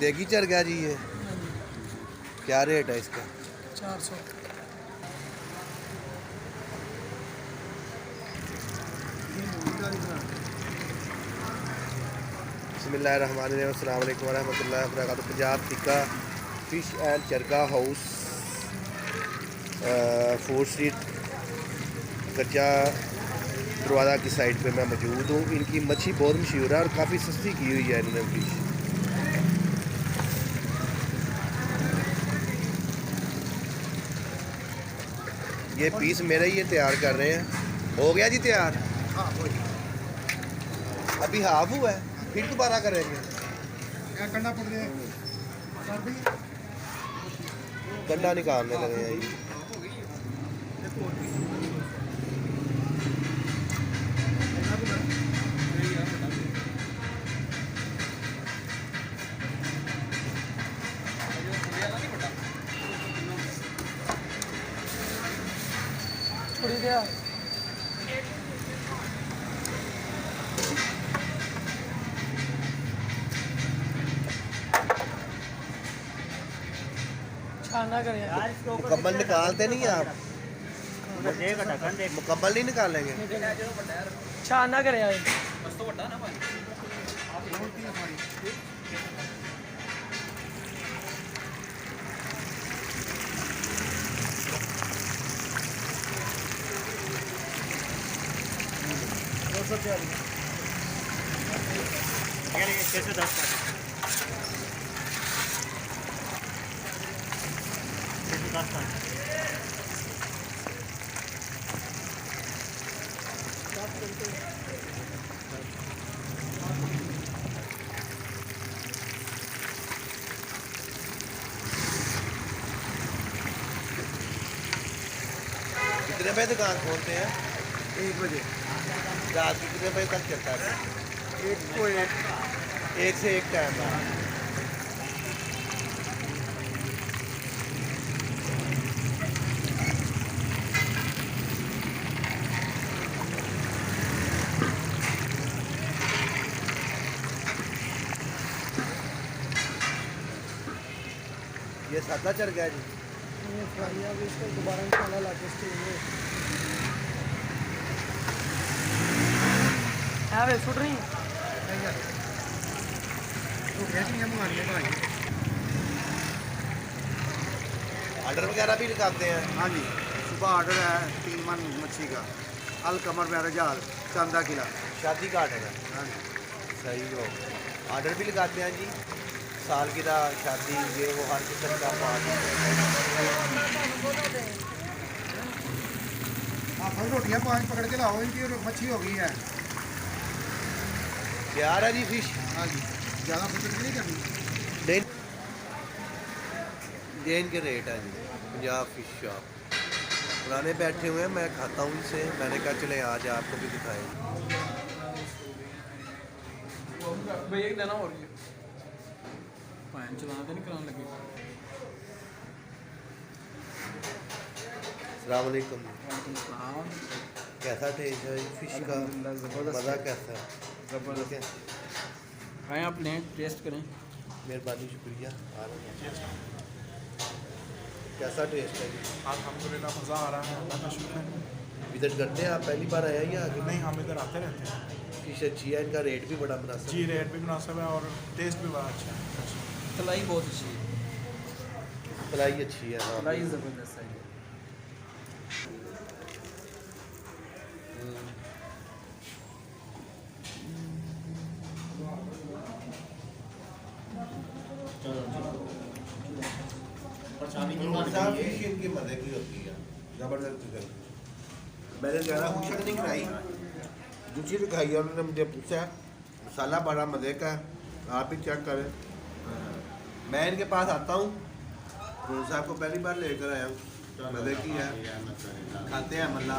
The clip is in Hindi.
देगी चरगा जी ये क्या रेट है इसका? 400। बिस्मिल्लाहिर्रहमानिर्रहीम, अस्सलाम वालेकुम वरहमतुल्लाहि वबरकातुहू। Punjab tikka fish and chargha house, 4 street Kacha Darwaza की साइड पे मैं मौजूद हूँ। इनकी मच्छी बहुत मशहूर है और काफ़ी सस्ती की हुई है इन्होंने फिश। ये पीस मेरे ही तैयार कर रहे हैं। हो गया जी तैयार? हाँ हो गया। अभी हाफ हुआ है, फिर दोबारा करेंगे। क्या करना पड़ रहा है? गंडा निकालने लगे हैं जी। थोड़ी देर छाना करें यार। मुकम्मल निकालते नहीं आप? मुकम्मल नहीं निकालेंगे? छाना करें यार। कैसे 10 कितने बजे दुकान खोलते हैं? 1 बजे। रात के कितने बजे तक चलता है? 1 को 1। 1 से 1 टाइम है। ये सादा चल गया जी। ये फ्राई अब इसको दोबारा मसाला ला के स्टीम में है वे सुट रही तो कैसी हम आने भाई? ऑर्डर वगैरह भी निकालते हैं? हाँ जी, सुबह ऑर्डर है 3 मन मच्छी का, अल कमर मेरा जहाज चांदा किला। शादी का ऑर्डर है? हाँ जी। सही हो। ऑर्डर भी लगाते हैं जी, सालगिरह, शादी, ये वो हर किस्म का पार्टी। हाँ भाई रोटियाँ 5 पकड़ के लाओ, इनकी मच्छी हो गई है। तैयार है जी फिश? हाँ जी, ज़्यादा फुटक नहीं करनी। डेन के रेट है जी पंजाब फिश शॉप। पुराने बैठे हुए हैं, मैं खाता हूँ इनसे। मैंने कहा चले आज आपको भी दिखाएं। भाई एक देना और ये पान चलाना तो नहीं कराने लगे। अस्सलाम वालेकुम। कैसा टेस्ट है फिश का? मज़ा कैसा है? ज़बरदस्त है। आए आप लें टेस्ट करें। मेहरबानी, शुक्रिया। आ रहे हैं। कैसा टेस्ट है जी? अल्हम्दुलिल्लाह मज़ा आ रहा है, अल्लाह का शुक्र है। विजिट करते हैं आप? पहली बार आया या आगे? नहीं, हम इधर आते रहते हैं। फिश अच्छी है, इनका रेट भी बड़ा मुनासिब जी, रेट भी मुनासिब है और टेस्ट भी बड़ा अच्छा है। तलाई बहुत अच्छी है। तलाई अच्छी है। हाँ, तलाई ज़बरदस्त है। फिश इनकी मज़े की होती है, ज़बरदस्त फिश। मैंने ज़्यादा खुशक नहीं खाई, दूसरी खाई है। उन्होंने मुझे पूछा मसाला बड़ा मज़े का है, आप ही चेक करें। मैं इनके पास आता हूँ, साहब को पहली बार लेकर आया हूँ। मज़े की है, खाते हैं मल्ला।